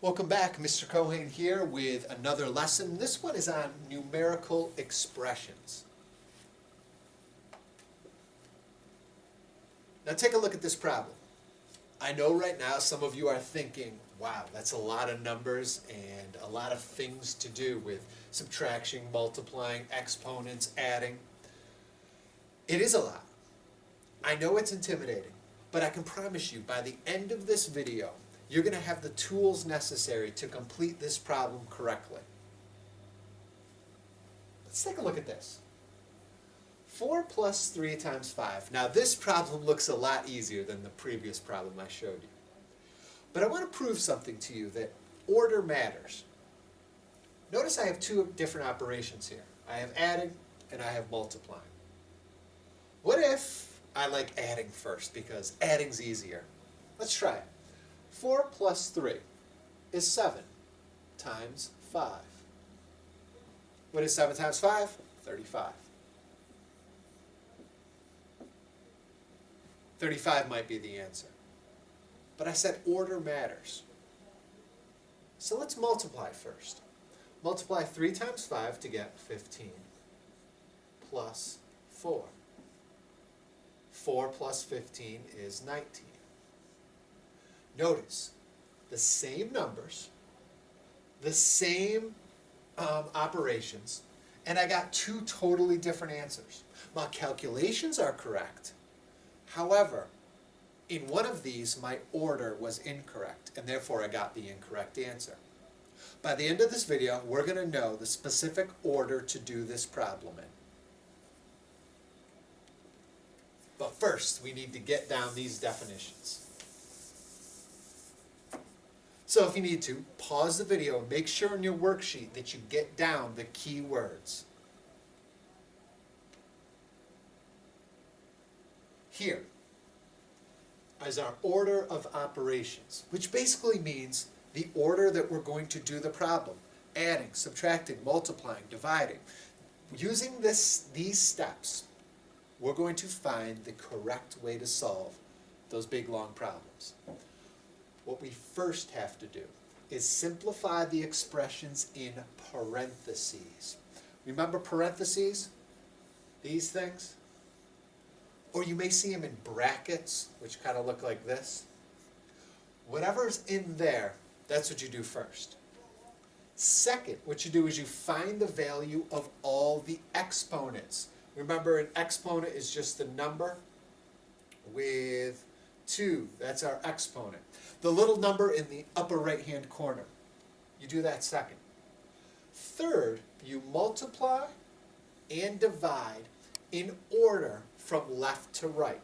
Welcome back, Mr. Cohen here with another lesson. This one is on numerical expressions. Now take a look at this problem. I know right now some of you are thinking, wow, that's a lot of numbers and a lot of things to do with subtraction, multiplying, exponents, adding. It is a lot. I know it's intimidating, but I can promise you by the end of this video, you're going to have the tools necessary to complete this problem correctly. Let's take a look at this. 4 plus 3 times 5. Now this problem looks a lot easier than the previous problem I showed you. But I want to prove something to you that order matters. Notice I have two different operations here. I have adding and I have multiplying. What if I like adding first because adding's easier? Let's try it. 4 plus 3 is 7 times 5. What is 7 times 5? 35. 35 might be the answer. But I said order matters. So let's multiply first. Multiply 3 times 5 to get 15 plus 4. 4 plus 15 is 19. Notice, the same numbers, the same operations, and I got two totally different answers. My calculations are correct. However, in one of these, my order was incorrect, and therefore I got the incorrect answer. By the end of this video, we're going to know the specific order to do this problem in. But first, we need to get down these definitions. So if you need to, pause the video and make sure in your worksheet that you get down the key words. Here is our order of operations, which basically means the order that we're going to do the problem. Adding, subtracting, multiplying, dividing. Using these steps, we're going to find the correct way to solve those big, long problems. What we first have to do is simplify the expressions in parentheses. Remember parentheses? These things? Or you may see them in brackets, which kind of look like this. Whatever's in there, that's what you do first. Second, what you do is you find the value of all the exponents. Remember, an exponent is just a number with 2. That's our exponent. The little number in the upper right-hand corner. You do that second. Third, you multiply and divide in order from left to right.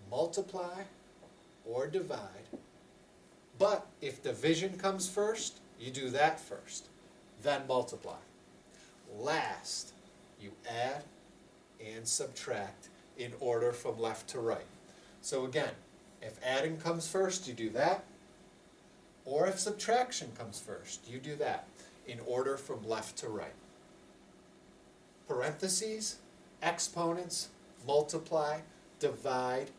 Multiply or divide. But if division comes first, you do that first. Then multiply. Last, you add and subtract in order from left to right. So again, if adding comes first, you do that. Or if subtraction comes first, you do that in order from left to right. Parentheses, exponents, multiply, divide,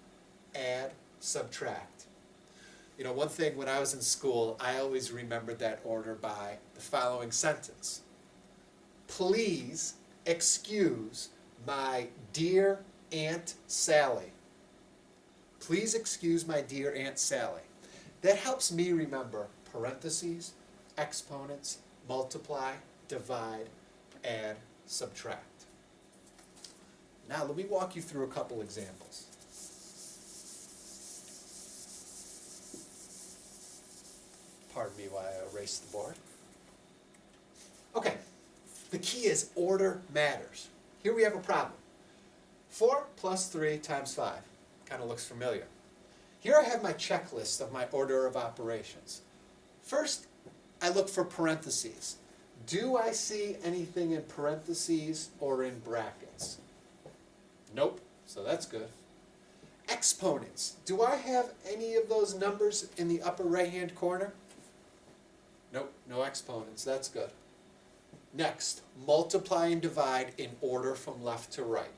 add, subtract. You know, one thing when I was in school, I always remembered that order by the following sentence. Please excuse my dear Aunt Sally. Please excuse my dear Aunt Sally. That helps me remember parentheses, exponents, multiply, divide, add, subtract. Now let me walk you through a couple examples. Pardon me while I erase the board. Okay, the key is order matters. Here we have a problem. 4 plus 3 times 5. Kind of looks familiar. Here I have my checklist of my order of operations. First, I look for parentheses. Do I see anything in parentheses or in brackets? Nope, so that's good. Exponents. Do I have any of those numbers in the upper right-hand corner? Nope, no exponents, that's good. Next, multiply and divide in order from left to right.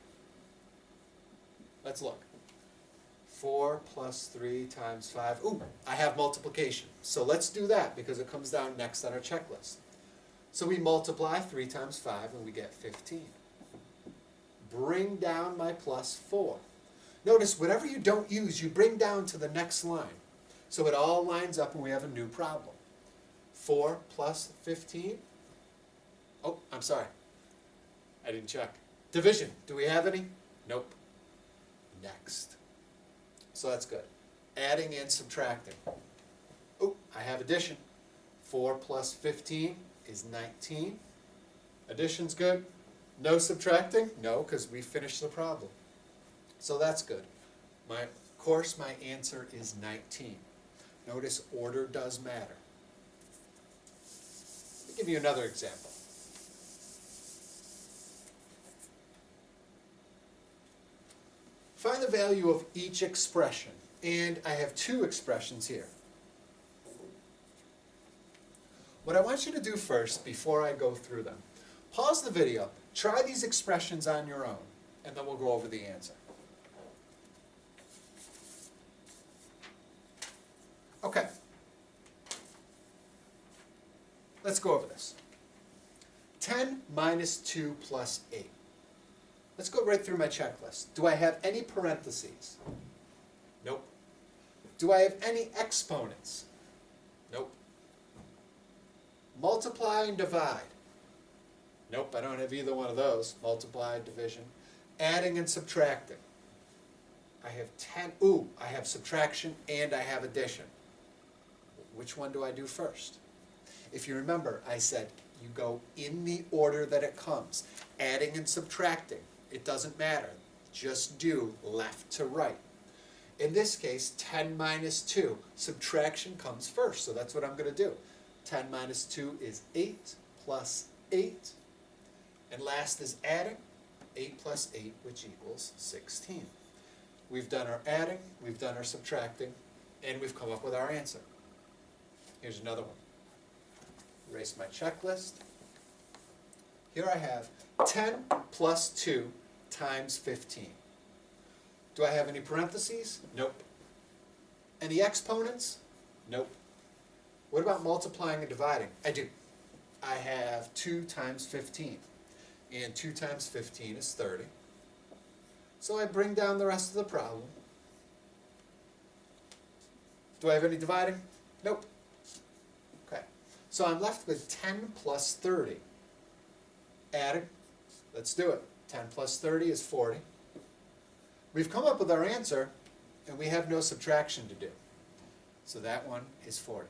Let's look. 4 plus 3 times 5. Ooh, I have multiplication. So let's do that because it comes down next on our checklist. So we multiply 3 times 5 and we get 15. Bring down my plus 4. Notice whatever you don't use, you bring down to the next line. So it all lines up and we have a new problem. 4 plus 15. Oh, I'm sorry. I didn't check. Division. Do we have any? Nope. Next. So that's good. Adding and subtracting. Oh, I have addition. 4 plus 15 is 19. Addition's good. No subtracting? No, because we finished the problem. So that's good. My answer is 19. Notice order does matter. Let me give you another example. Find the value of each expression, and I have two expressions here. What I want you to do first, before I go through them, pause the video, try these expressions on your own, and then we'll go over the answer. Okay. Let's go over this. 10 minus 2 plus 8. Let's go right through my checklist. Do I have any parentheses? Nope. Do I have any exponents? Nope. Multiply and divide? Nope, I don't have either one of those. Multiply, division. Adding and subtracting? I have 10. Ooh, I have subtraction and I have addition. Which one do I do first? If you remember, I said you go in the order that it comes. Adding and subtracting. It doesn't matter. Just do left to right. In this case, 10 minus 2. Subtraction comes first, so that's what I'm going to do. 10 minus 2 is 8 plus 8. And last is adding. 8 plus 8, which equals 16. We've done our adding, we've done our subtracting, and we've come up with our answer. Here's another one. Erase my checklist. Here I have 10 plus 2 times 15. Do I have any parentheses? Nope. Any exponents? Nope. What about multiplying and dividing? I do. I have 2 times 15. And 2 times 15 is 30. So I bring down the rest of the problem. Do I have any dividing? Nope. Okay. So I'm left with 10 plus 30. Adding. Let's do it. 10 plus 30 is 40. We've come up with our answer, and we have no subtraction to do. So that one is 40.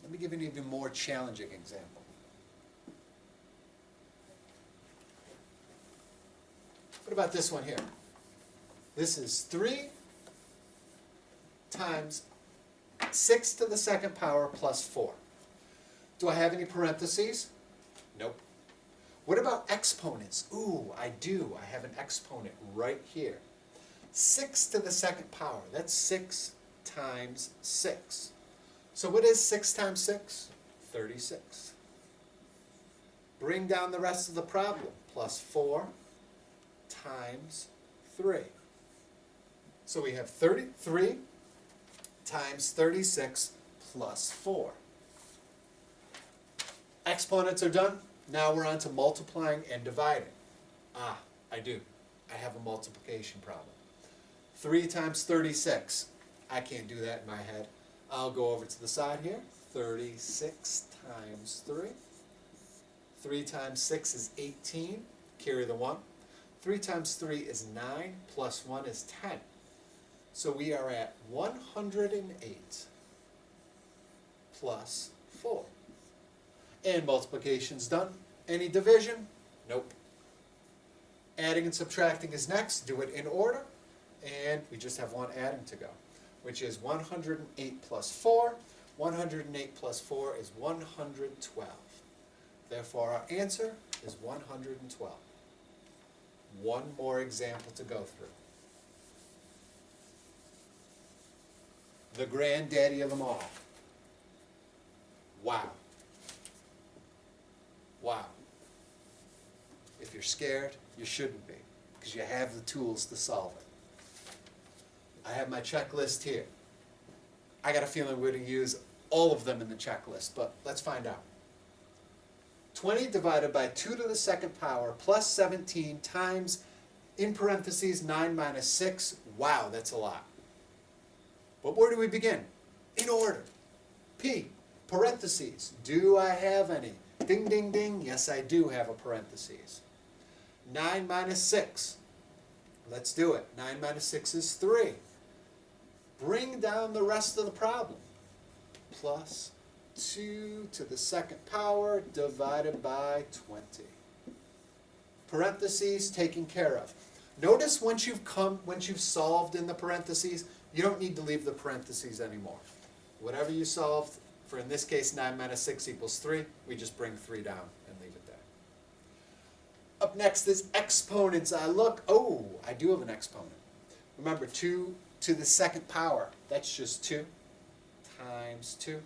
Let me give you an even more challenging example. What about this one here? This is 3 times 6 to the second power plus 4. Do I have any parentheses? Nope. What about exponents? Ooh, I do. I have an exponent right here. 6 to the second power. That's 6 times 6. So what is 6 times 6? 36. Bring down the rest of the problem. Plus 4 times 3. So we have 33 times 36 plus 4. Exponents are done. Now we're on to multiplying and dividing. Ah, I do. I have a multiplication problem. 3 times 36. I can't do that in my head. I'll go over to the side here. 36 times 3. 3 times 6 is 18. Carry the 1. 3 times 3 is 9. Plus 1 is 10. So we are at 108 plus 4. And multiplication's done. Any division? Nope. Adding and subtracting is next. Do it in order. And we just have one adding to go, which is 108 plus 4. 108 plus 4 is 112. Therefore, our answer is 112. One more example to go through. The granddaddy of them all. Wow. Wow. If you're scared, you shouldn't be, because you have the tools to solve it. I have my checklist here. I got a feeling we're going to use all of them in the checklist, but let's find out. 20 divided by 2 to the second power plus 17 times, in parentheses, 9 minus 6. Wow, that's a lot. But where do we begin? In order. P, parentheses. Do I have any? Ding, ding, ding. Yes, I do have a parentheses. 9 minus 6. Let's do it. 9 minus 6 is 3. Bring down the rest of the problem. Plus 2 to the second power divided by 20. Parentheses taken care of. Notice once you've solved in the parentheses, you don't need to leave the parentheses anymore. Whatever you solved, for in this case 9 minus 6 equals 3, we just bring 3 down and leave it there. Up next is exponents. I do have an exponent. Remember, 2 to the second power, that's just 2 times 2.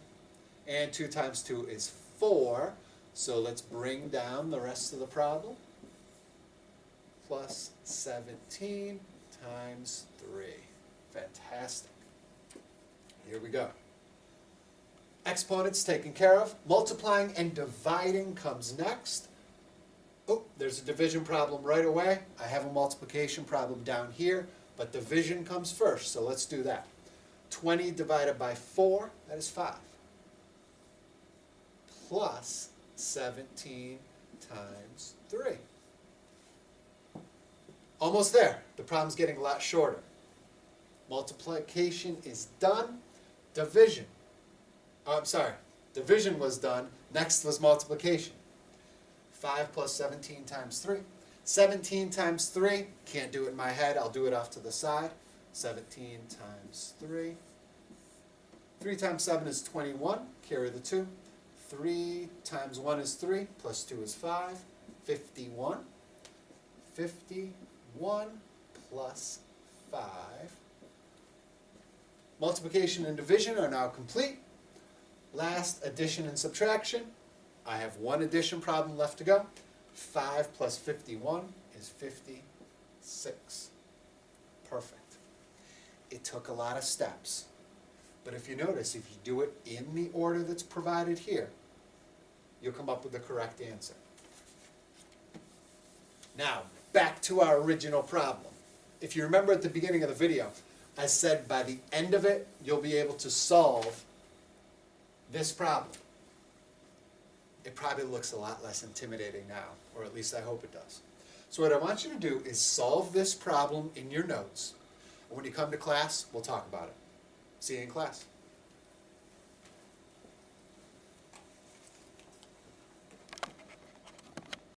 And 2 times 2 is 4. So let's bring down the rest of the problem. Plus 17 times 3. Fantastic. Here we go. Exponents taken care of. Multiplying and dividing comes next. Oh, there's a division problem right away. I have a multiplication problem down here, but division comes first, so let's do that. 20 divided by 4, that is 5. Plus 17 times 3. Almost there. The problem's getting a lot shorter. Multiplication is done. Division. Oh, I'm sorry. Division was done. Next was multiplication. 5 plus 17 times 3. 17 times 3. Can't do it in my head. I'll do it off to the side. 17 times 3. 3 times 7 is 21. Carry the 2. 3 times 1 is 3. Plus 2 is 5. 51. 51 plus 5. Multiplication and division are now complete. Last, addition and subtraction. I have one addition problem left to go. 5 plus 51 is 56. Perfect. It took a lot of steps. But if you notice, if you do it in the order that's provided here, you'll come up with the correct answer. Now, back to our original problem. If you remember at the beginning of the video, I said by the end of it, you'll be able to solve this problem. It probably looks a lot less intimidating now, or at least I hope it does. So what I want you to do is solve this problem in your notes. And when you come to class, we'll talk about it. See you in class.